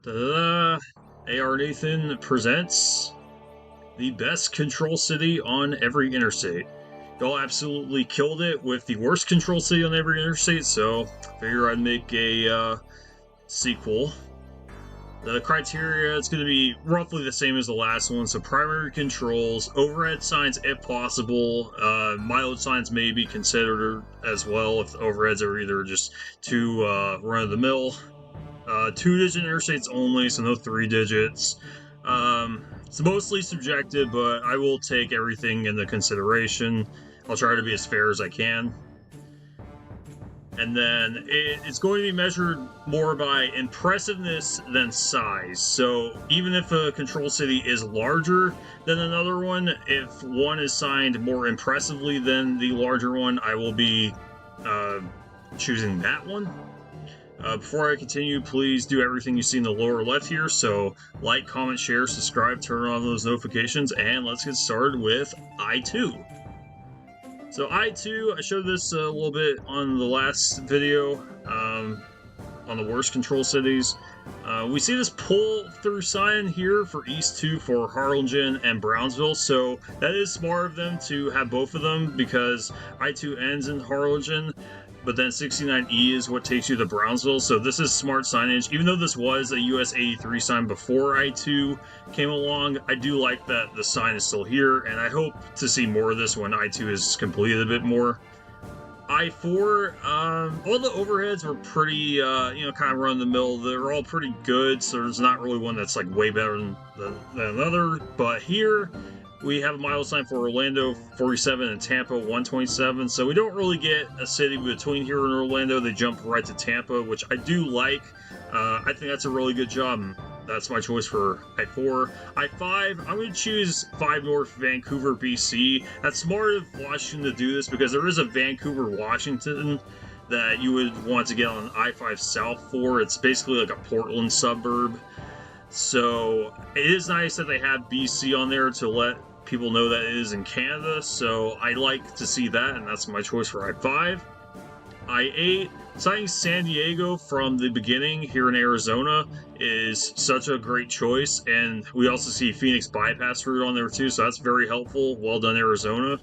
Da-da-da. AR Nathan presents the best control city on every interstate. Y'all absolutely killed it with the worst control city on every interstate, so figure I'd make a sequel. The criteria is going to be roughly the same as the last one, so primary controls, overhead signs if possible, mileage signs may be considered as well if the overheads are either just too run-of-the-mill. 2-digit interstates only, so no 3 digits. It's mostly subjective, but I will take everything into consideration. I'll try to be as fair as I can. And then it's going to be measured more by impressiveness than size. So even if a control city is larger than another one, if one is signed more impressively than the larger one, I will be choosing that one. Before I continue, please do everything you see in the lower left here. So like, comment, share, subscribe, turn on those notifications, and let's get started with I2. So I2, I showed this a little bit on the last video on the worst control cities. We see this pull-through sign here for East 2 for Harlingen and Brownsville, so that is smart of them to have both of them because I2 ends in Harlingen, but then 69E is what takes you to Brownsville, so this is smart signage. Even though this was a US 83 sign before I2 came along, I do like that the sign is still here, and I hope to see more of this when I2 is completed a bit more. I4, all the overheads were pretty, kind of run-of-the-mill. They're all pretty good, so there's not really one that's, like, way better than another. But here, we have a mile sign for Orlando 47 and Tampa 127, so we don't really get a city between here and Orlando. They jump right to Tampa, which I do like. I think that's a really good job. That's my choice for I4. I5, I'm going to choose 5 North Vancouver, BC. That's smart of Washington to do this because there is a Vancouver, Washington that you would want to get on I5 South for. It's basically like a Portland suburb. So it is nice that they have BC on there to let people know that it is in Canada. So I like to see that, and that's my choice for I5. I8, signing San Diego from the beginning here in Arizona is such a great choice, and we also see Phoenix bypass route on there too, so that's very helpful. Well done, Arizona.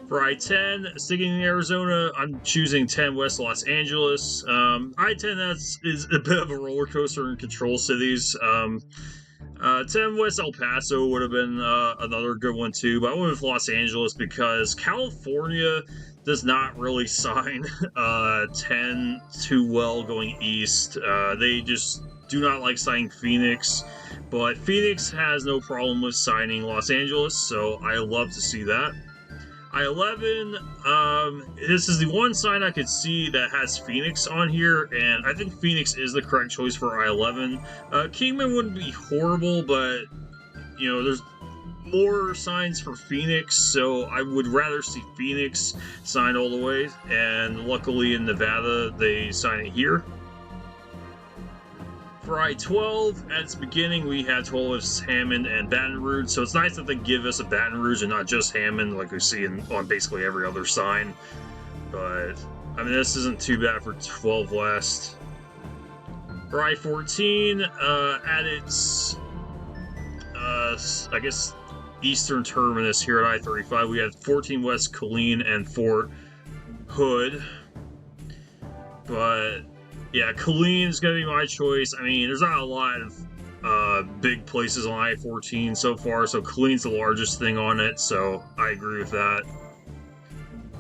For I-10, sticking in Arizona, I'm choosing 10 West Los Angeles. I-10 is a bit of a roller coaster in control cities. 10 West El Paso would have been another good one too, but I went with Los Angeles because California does not really sign 10 too well going east. They just do not like signing Phoenix, but Phoenix has no problem with signing Los Angeles, so I love to see that. I-11, this is the one sign I could see that has Phoenix on here, and I think Phoenix is the correct choice for I-11. Kingman wouldn't be horrible, but, there's more signs for Phoenix, so I would rather see Phoenix signed all the way, and luckily in Nevada, they sign it here. For I-12, at its beginning, we had 12 as Hammond and Baton Rouge, so it's nice that they give us a Baton Rouge and not just Hammond like we see on basically every other sign. But, I mean, this isn't too bad for 12 West. For I-14, at its, I guess, eastern terminus here at I-35, we have 14 West Killeen and Fort Hood. But yeah, Killeen is going to be my choice. I mean, there's not a lot of big places on I-14 so far, so Killeen's the largest thing on it, so I agree with that.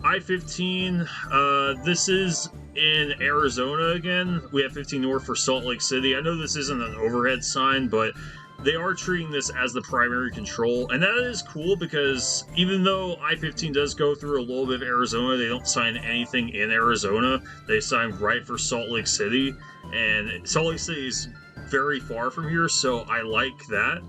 I-15, this is in Arizona again. We have 15 North for Salt Lake City. I know this isn't an overhead sign, but they are treating this as the primary control, and that is cool because even though I-15 does go through a little bit of Arizona, they don't sign anything in Arizona. They sign right for Salt Lake City, and Salt Lake City is very far from here, so I like that.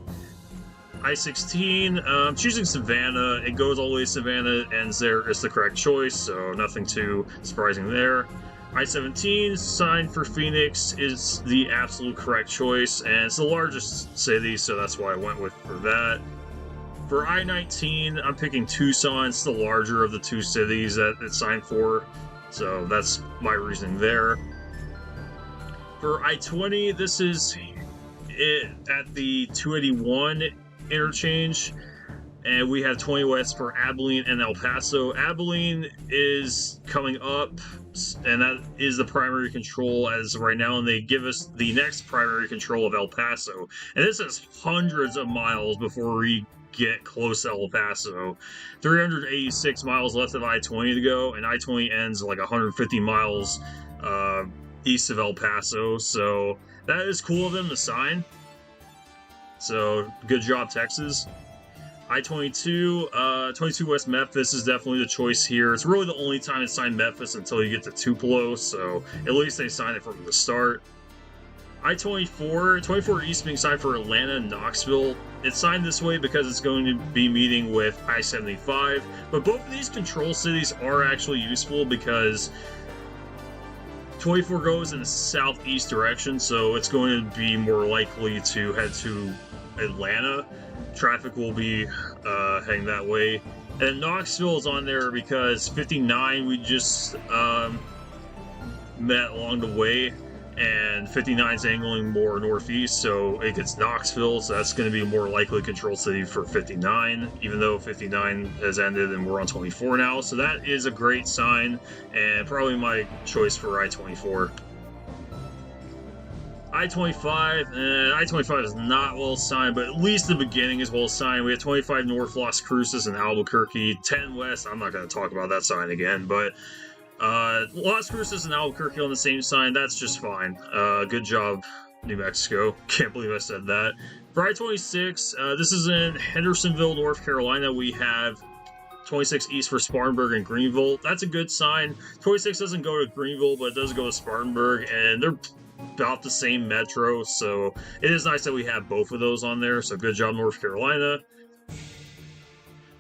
I-16, choosing Savannah. It goes all the way to Savannah, ends there. It's the correct choice, so nothing too surprising there. I-17, signed for Phoenix, is the absolute correct choice, and it's the largest city, so that's why I went with for that. For I-19, I'm picking Tucson. It's the larger of the two cities that it's signed for, so that's my reasoning there. For I-20, this is at the 281 interchange. And we have 20 west for Abilene and El Paso. Abilene is coming up, and that is the primary control as of right now, and they give us the next primary control of El Paso. And this is hundreds of miles before we get close to El Paso. 386 miles left of I-20 to go, and I-20 ends like 150 miles east of El Paso, so that is cool of them to sign. So, good job, Texas. I-22, 22 West Memphis is definitely the choice here. It's really the only time to sign Memphis until you get to Tupelo, so at least they signed it from the start. I-24, 24 East being signed for Atlanta and Knoxville. It's signed this way because it's going to be meeting with I-75, but both of these control cities are actually useful because 24 goes in the southeast direction, so it's going to be more likely to head to Atlanta. Traffic will be heading that way. And Knoxville is on there because 59 we just met along the way, and 59 is angling more northeast, so it gets Knoxville, so that's going to be a more likely control city for 59, even though 59 has ended and we're on 24 now, so that is a great sign, and probably my choice for I-24. I-25, I-25 is not well signed, but at least the beginning is well signed. We have 25 North Las Cruces and Albuquerque, 10 West. I'm not going to talk about that sign again, but Las Cruces and Albuquerque on the same sign, that's just fine. Good job, New Mexico. Can't believe I said that. For I-26, this is in Hendersonville, North Carolina. We have 26 East for Spartanburg and Greenville. That's a good sign. 26 doesn't go to Greenville, but it does go to Spartanburg, and they're about the same metro, so it is nice that we have both of those on there, so good job, North Carolina.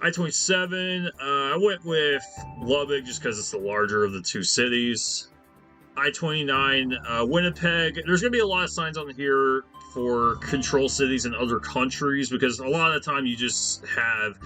I-27, I went with Lubbock just because it's the larger of the two cities. I-29, Winnipeg. There's going to be a lot of signs on here for control cities in other countries, because a lot of the time you just have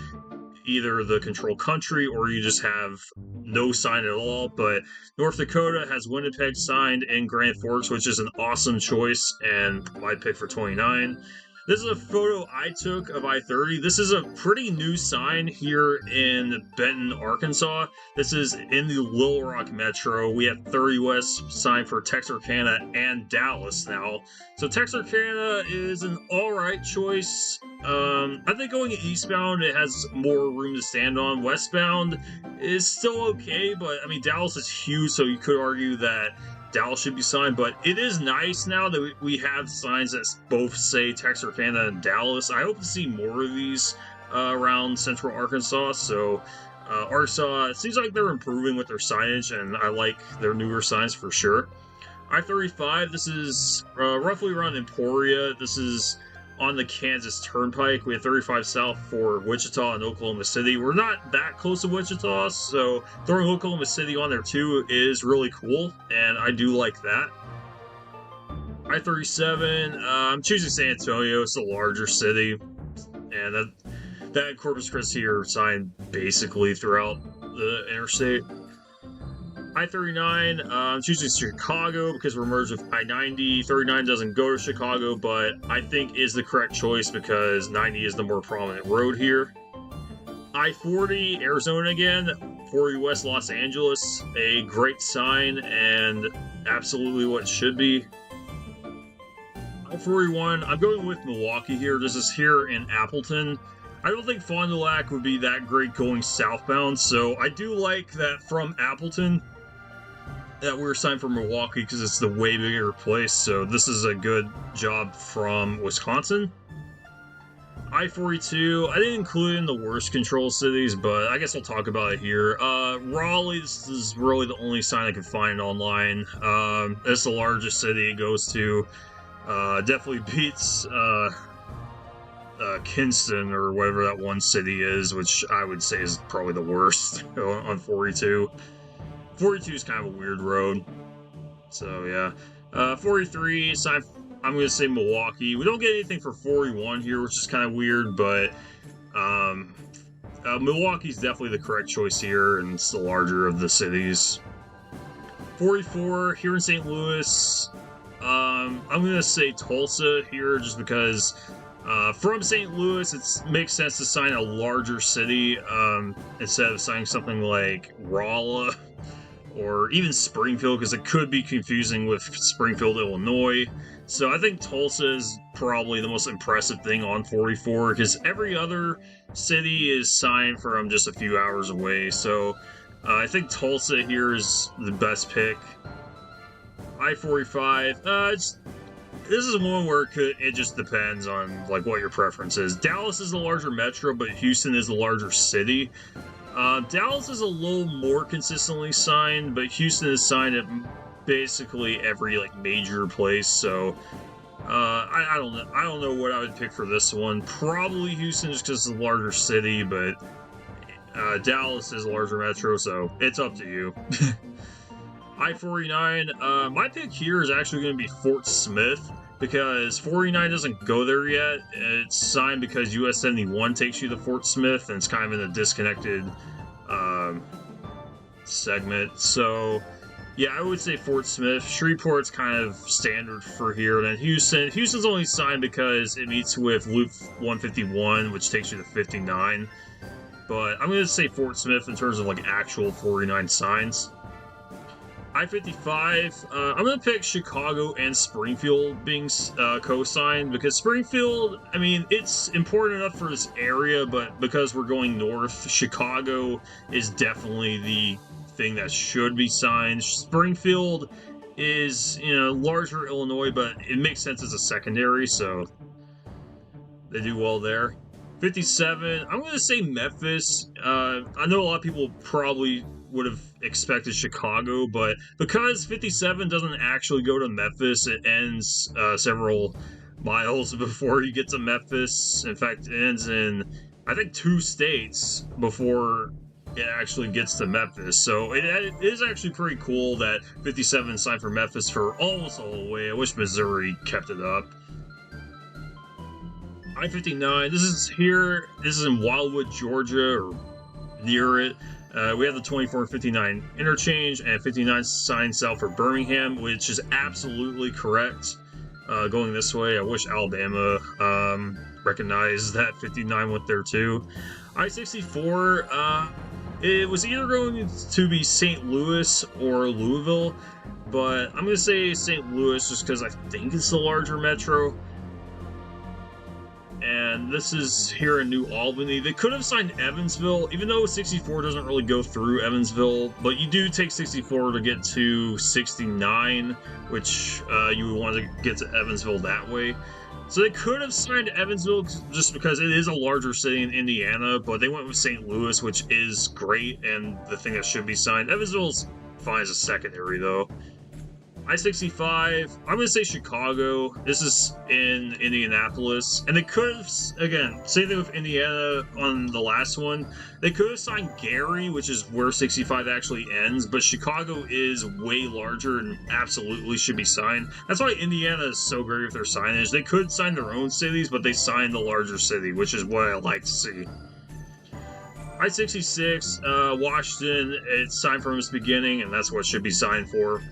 either the control country or you just have no sign at all, but North Dakota has Winnipeg signed in Grand Forks, which is an awesome choice, and my pick for 29. This is a photo I took of I-30. This is a pretty new sign here in Benton, Arkansas. This is in the Little Rock Metro. We have 30 West signed for Texarkana and Dallas now. So Texarkana is an alright choice. I think going eastbound, it has more room to stand on. Westbound is still okay, but I mean, Dallas is huge, so you could argue that Dallas should be signed, but it is nice now that we have signs that both say Texarkana and Dallas. I hope to see more of these around central Arkansas, so Arkansas, it seems like they're improving with their signage, and I like their newer signs for sure. I-35, this is roughly around Emporia. This is on the Kansas Turnpike. We have 35 south for Wichita and Oklahoma City. We're not that close to Wichita, so throwing Oklahoma City on there too is really cool, and I do like that. I-37, I'm choosing San Antonio. It's a larger city, and that Corpus Christi are signed basically throughout the interstate. I-39, I'm choosing Chicago because we're merged with I-90. 39 doesn't go to Chicago, but I think is the correct choice because 90 is the more prominent road here. I-40, Arizona again, 40 West Los Angeles, a great sign and absolutely what it should be. I-41, I'm going with Milwaukee here. This is here in Appleton. I don't think Fond du Lac would be that great going southbound, so I do like that from Appleton that we're signed for Milwaukee because it's the way bigger place, so this is a good job from Wisconsin. I-42, I didn't include it in the worst control cities, but I guess I'll talk about it here. Raleigh, this is really the only sign I can find online. It's the largest city it goes to. Definitely beats Kinston or whatever that one city is, which I would say is probably the worst on 42. 42 is kind of a weird road. So, yeah. 43, I'm going to say Milwaukee. We don't get anything for 41 here, which is kind of weird, but Milwaukee's definitely the correct choice here, and it's the larger of the cities. 44, here in St. Louis, I'm gonna say Tulsa here just because from St. Louis, it makes sense to sign a larger city instead of signing something like Rolla or even Springfield, because it could be confusing with Springfield, Illinois. So I think Tulsa is probably the most impressive thing on 44, because every other city is signed from just a few hours away. So I think Tulsa here is the best pick. I-45, this is one where it just depends on like what your preference is. Dallas is the larger metro, but Houston is the larger city. Dallas is a little more consistently signed, but Houston is signed at basically every like major place. So I don't know. I don't know what I would pick for this one. Probably Houston just because it's a larger city, but Dallas is a larger metro, so it's up to you. I-49, my pick here is actually going to be Fort Smith, because 49 doesn't go there yet. It's signed because US 71 takes you to Fort Smith, and it's kind of in a disconnected segment. So, yeah, I would say Fort Smith. Shreveport's kind of standard for here. Then Houston's only signed because it meets with Loop 151, which takes you to 59. But I'm going to say Fort Smith in terms of like actual 49 signs. I-55, I'm going to pick Chicago and Springfield being co-signed, because Springfield, I mean, it's important enough for this area, but because we're going north, Chicago is definitely the thing that should be signed. Springfield is, larger Illinois, but it makes sense as a secondary, so they do well there. 57, I'm going to say Memphis. I know a lot of people probably would have expected Chicago, but because 57 doesn't actually go to Memphis, it ends several miles before you get to Memphis. In fact, it ends in, I think, 2 states before it actually gets to Memphis. So it is actually pretty cool that 57 signed for Memphis for almost all the way. I wish Missouri kept it up. I-59, this is in Wildwood, Georgia, or near it. We have the 24 and 59 interchange, and 59 signed south for Birmingham, which is absolutely correct. Going this way, I wish Alabama recognized that 59 went there too. I-64, it was either going to be St. Louis or Louisville, but I'm going to say St. Louis just because I think it's the larger metro. And this is here in New Albany. They could have signed Evansville, even though 64 doesn't really go through Evansville, but you do take 64 to get to 69, which you would want to get to Evansville that way. So they could have signed Evansville just because it is a larger city in Indiana, but they went with St. Louis, which is great and the thing that should be signed. Evansville's fine as a secondary, though. I-65, I'm going to say Chicago. This is in Indianapolis. And they could have, again, same thing with Indiana on the last one. They could have signed Gary, which is where 65 actually ends, but Chicago is way larger and absolutely should be signed. That's why Indiana is so great with their signage. They could sign their own cities, but they signed the larger city, which is what I like to see. I-66, Washington, it's signed from its beginning, and that's what it should be signed for.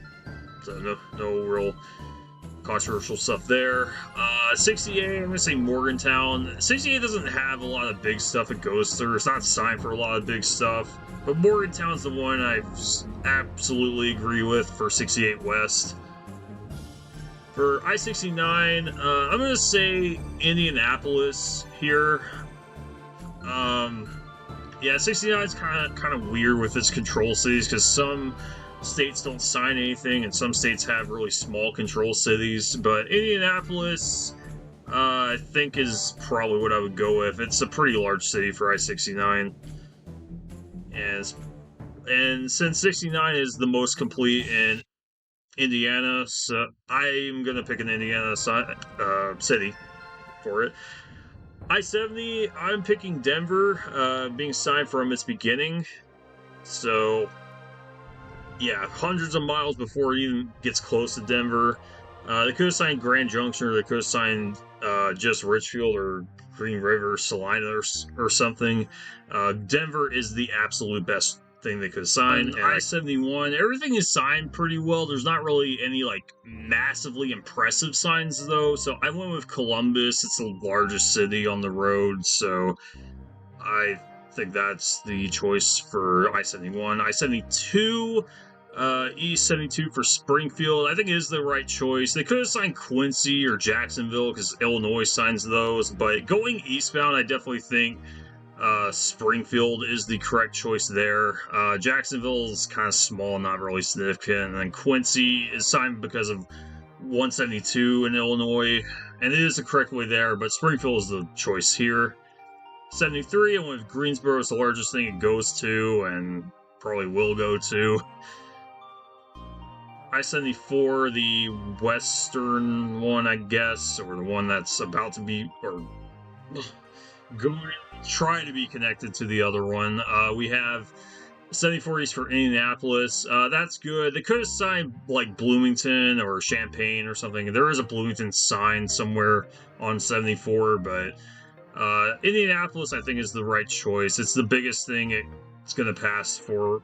So no real controversial stuff there. 68, I'm going to say Morgantown. 68 doesn't have a lot of big stuff it goes through. It's not signed for a lot of big stuff. But Morgantown's the one I absolutely agree with for 68 West. For I-69, I'm going to say Indianapolis here. Yeah, 69 is kind of weird with its control cities, because some states don't sign anything and some states have really small control cities, but Indianapolis I think is probably what I would go with. It's a pretty large city for I-69, and since 69 is the most complete in Indiana, so I'm gonna pick an Indiana city for it. I-70, I'm picking Denver, being signed from its beginning, so yeah, hundreds of miles before it even gets close to Denver. They could have signed Grand Junction, or they could have signed just Richfield or Green River, Salina, or something. Denver is the absolute best thing they could sign. And I-71, everything is signed pretty well. There's not really any like massively impressive signs though. So I went with Columbus. It's the largest city on the road, so I think that's the choice for I-71. I-72, East 72 for Springfield, I think is the right choice. They could have signed Quincy or Jacksonville because Illinois signs those, but going eastbound, I definitely think Springfield is the correct choice there. Jacksonville is kind of small, not really significant, and then Quincy is signed because of 172 in Illinois, and it is the correct way there, but Springfield is the choice here. 73, I went with Greensboro is the largest thing it goes to, and probably will go to. I-74, the western one, I guess, or the one that's about to be, or going to try to be connected to the other one. We have 74 East for Indianapolis. That's good. They could have signed like Bloomington or Champaign or something. There is a Bloomington sign somewhere on 74, but Indianapolis, I think, is the right choice. It's the biggest thing it's going to pass for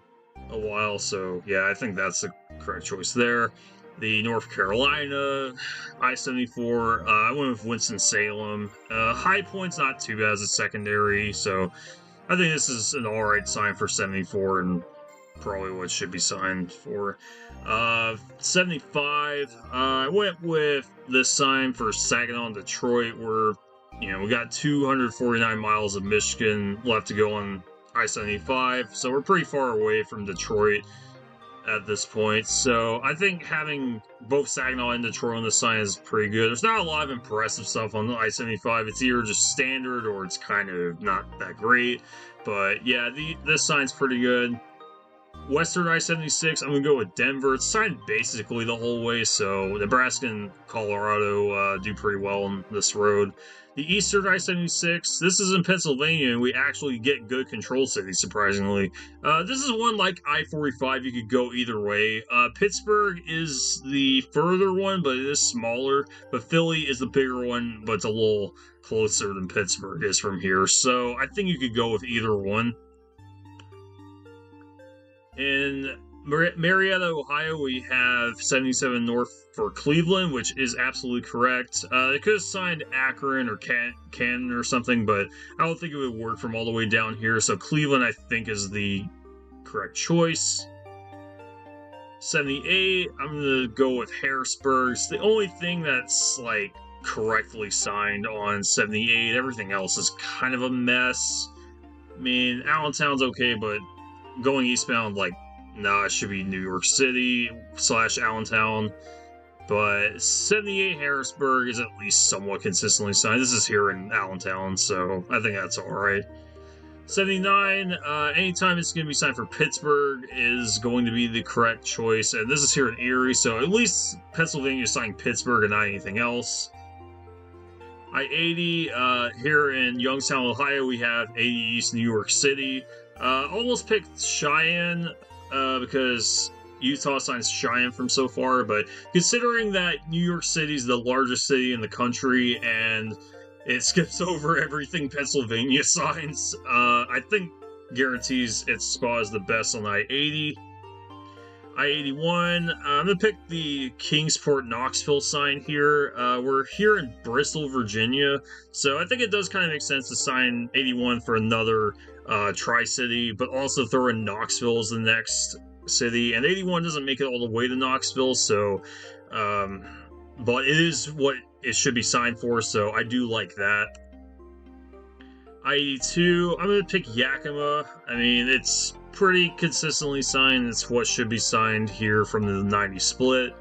a while, so yeah, I think that's the correct choice there. The North Carolina I-74, I went with Winston-Salem. High Point's not too bad as a secondary, so I think this is an alright sign for 74 and probably what should be signed for. 75, I went with this sign for Saginaw and Detroit, where we got 249 miles of Michigan left to go on I-75, so we're pretty far away from Detroit at this point. So I think having both Saginaw and Detroit on the sign is pretty good. There's not a lot of impressive stuff on the I-75. It's either just standard or it's kind of not that great. But yeah, this sign's pretty good. Western I-76, I'm going to go with Denver. It's signed basically the whole way, so Nebraska and Colorado do pretty well on this road. The Eastern I-76, this is in Pennsylvania, and we actually get good control cities, surprisingly. This is one like I-45, you could go either way. Pittsburgh is the further one, but it is smaller. But Philly is the bigger one, but it's a little closer than Pittsburgh is from here. So I think you could go with either one. In Marietta, Ohio, we have 77 North for Cleveland, which is absolutely correct. They could have signed Akron or Canton or something, but I don't think it would work from all the way down here. So Cleveland, I think, is the correct choice. 78, I'm going to go with Harrisburg. It's the only thing that's, like, correctly signed on 78. Everything else is kind of a mess. I mean, Allentown's okay, but going eastbound, like, nah, it should be New York City / Allentown. But 78 Harrisburg is at least somewhat consistently signed. This is here in Allentown, so I think that's alright. 79, anytime it's going to be signed for Pittsburgh is going to be the correct choice. And this is here in Erie, so at least Pennsylvania is signing Pittsburgh and not anything else. I-80, here in Youngstown, Ohio, we have 80 East New York City. Almost picked Cheyenne because Utah signs Cheyenne from so far, but considering that New York City is the largest city in the country and it skips over everything Pennsylvania signs, I think guarantees its spot as the best on I-80. I-81, I'm going to pick the Kingsport-Knoxville sign here. We're here in Bristol, Virginia, so I think it does kind of make sense to sign 81 for another Tri-City, but also throw in Knoxville as the next city. And 81 doesn't make it all the way to Knoxville, so but it is what it should be signed for, so I do like that. I-82, I'm going to pick Yakima. I mean, it's pretty consistently signed. It's what should be signed here from the 90 split.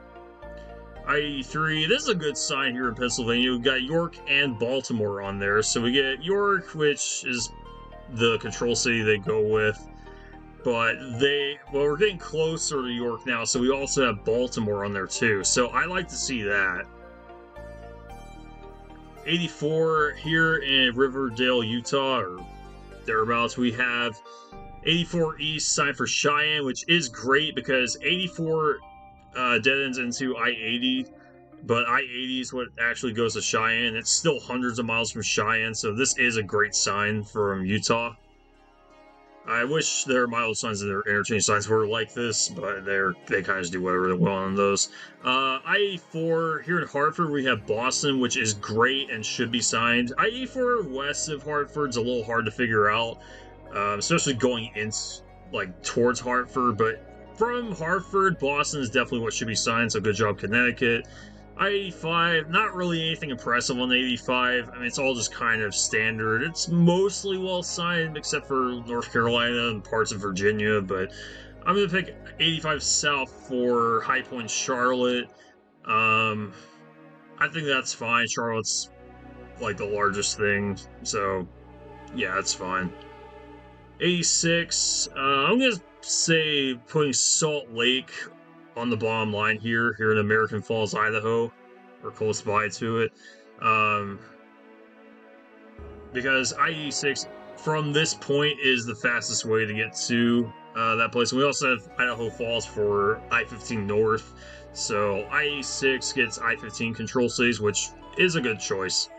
I-83, this is a good sign here in Pennsylvania. We've got York and Baltimore on there. So we get York, which is the control city they go with. But we're getting closer to York now, so we also have Baltimore on there too. So I like to see that. 84 here in Riverdale, Utah, or thereabouts, we have 84 East signed for Cheyenne, which is great because 84 dead ends into I-80, but I-80 is what actually goes to Cheyenne. It's still hundreds of miles from Cheyenne, so this is a great sign from Utah. I wish their mileage signs and their interchange signs were like this, but they kind of just do whatever they want on those. I-84, here in Hartford, we have Boston, which is great and should be signed. I-84 west of Hartford's a little hard to figure out, especially going in, like, towards Hartford, but from Hartford, Boston is definitely what should be signed, so good job, Connecticut. I-85, not really anything impressive on the 85. I mean, it's all just kind of standard. It's mostly well signed, except for North Carolina and parts of Virginia, but I'm going to pick 85 South for High Point Charlotte. I think that's fine. Charlotte's like the largest thing, so yeah, that's fine. 86, I'm going to say putting Salt Lake on the bottom line here in American Falls, Idaho, or close by to it, because I-86 from this point is the fastest way to get to that place. And we also have Idaho Falls for I-15 North, so I-86 gets I-15 control cities, which is a good choice.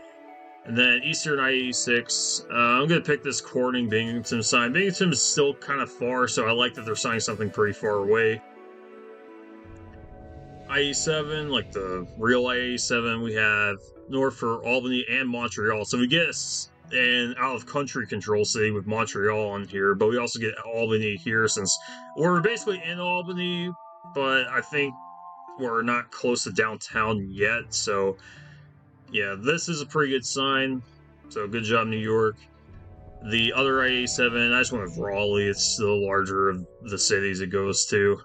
And then Eastern I-86, I'm going to pick this Corning Binghamton sign. Binghamton is still kind of far, so I like that they're signing something pretty far away. I-87, like the real I-87, we have north for Albany and Montreal. So we get an out-of-country control city with Montreal on here, but we also get Albany here since we're basically in Albany, but I think we're not close to downtown yet, so yeah, this is a pretty good sign, so good job, New York. The other I-87, I just went with Raleigh. It's the larger of the cities it goes to.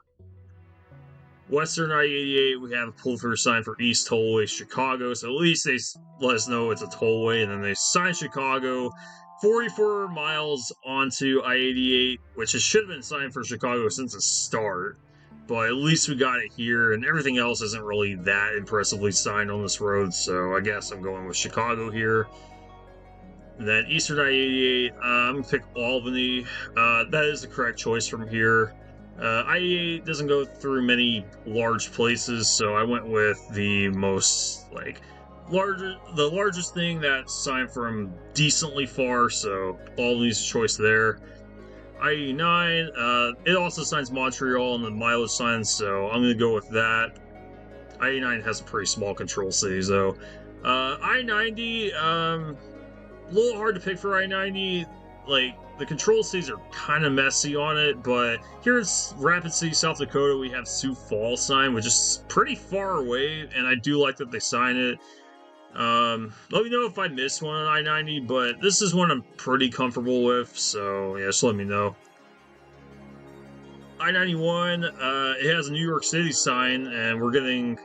Western I-88, we have a pull-through sign for East Tollway, Chicago, so at least they let us know it's a tollway, and then they sign Chicago 44 miles onto I-88, which it should have been signed for Chicago since the start, but at least we got it here, and everything else isn't really that impressively signed on this road, so I guess I'm going with Chicago here. And then Eastern I-88, I'm going to pick Albany. That is the correct choice from here. I-88 doesn't go through many large places, so I went with the most, like, the largest thing that's signed from decently far, so Albany's choice there. I-89, it also signs Montreal and the mileage signs, so I'm going to go with that. I-89 has a pretty small control cities, though. I-90, a little hard to pick for I-90. Like, the control cities are kind of messy on it, but here in Rapid City, South Dakota, we have Sioux Falls sign, which is pretty far away, and I do like that they sign it. Let me know if I missed one on I-90, but this is one I'm pretty comfortable with, so yeah, just let me know. I-91, it has a New York City sign, and we're getting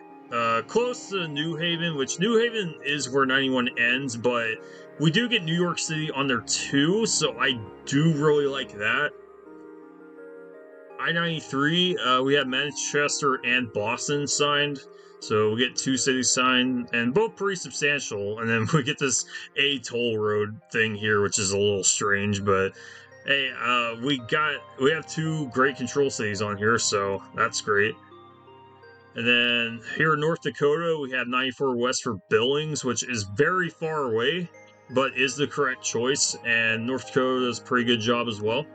close to New Haven, which New Haven is where 91 ends, but we do get New York City on there too, so I do really like that. I-93, we have Manchester and Boston signed, so we get two cities signed, and both pretty substantial, and then we get this A toll road thing here, which is a little strange, but hey, we have two great control cities on here, so that's great. And then here in North Dakota, we have 94 West for Billings, which is very far away, but is the correct choice, and North Dakota does a pretty good job as well.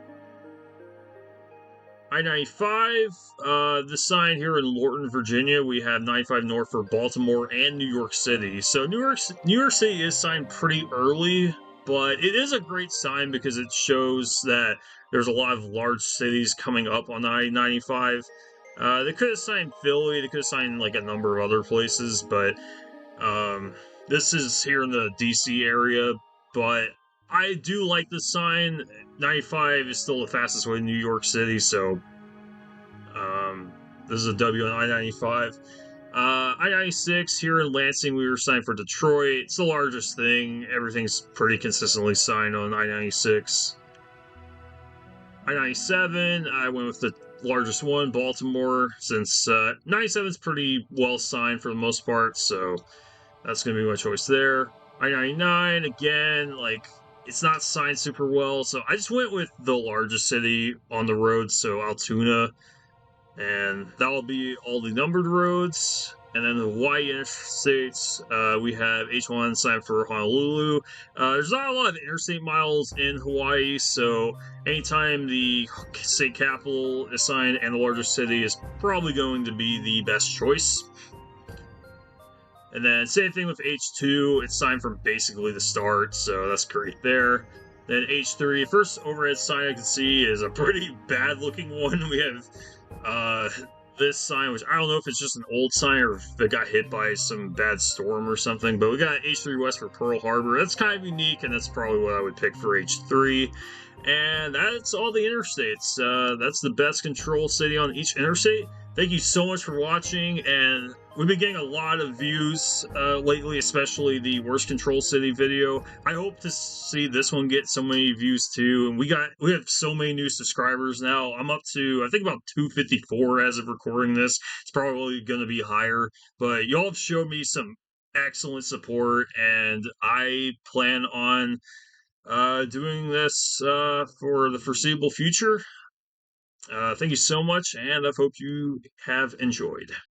I-95, the sign here in Lorton, Virginia, we have 95 North for Baltimore and New York City. So New York City is signed pretty early, but it is a great sign because it shows that there's a lot of large cities coming up on I-95. They could have signed Philly, they could have signed like a number of other places, but this is here in the DC area, but I do like the sign. 95 is still the fastest way to New York City, so this is a W on I-95. I-96 here in Lansing, we were signed for Detroit. It's the largest thing. Everything's pretty consistently signed on I-96. I-97, I went with the largest one, Baltimore, since 97 is pretty well signed for the most part, so that's going to be my choice there. I-99, again, like, it's not signed super well, so I just went with the largest city on the road, so Altoona, and that'll be all the numbered roads. And then the Hawaii interstates, we have H1 signed for Honolulu. There's not a lot of interstate miles in Hawaii, so anytime the state capital is signed and the largest city is probably going to be the best choice. And then same thing with H2, it's signed from basically the start, so that's great there. Then H3, first overhead sign I can see is a pretty bad looking one. We have this sign, which I don't know if it's just an old sign or if it got hit by some bad storm or something, but we got H3 West for Pearl Harbor. That's kind of unique, and that's probably what I would pick for H3. And that's all the interstates. That's the best control city on each interstate. Thank you so much for watching, and we've been getting a lot of views lately, especially the worst control city video. I hope to see this one get so many views too. And we have so many new subscribers now. I'm up to, I think, about 254 as of recording this. It's probably going to be higher, but y'all have showed me some excellent support, and I plan on doing this for the foreseeable future. Thank you so much, and I hope you have enjoyed.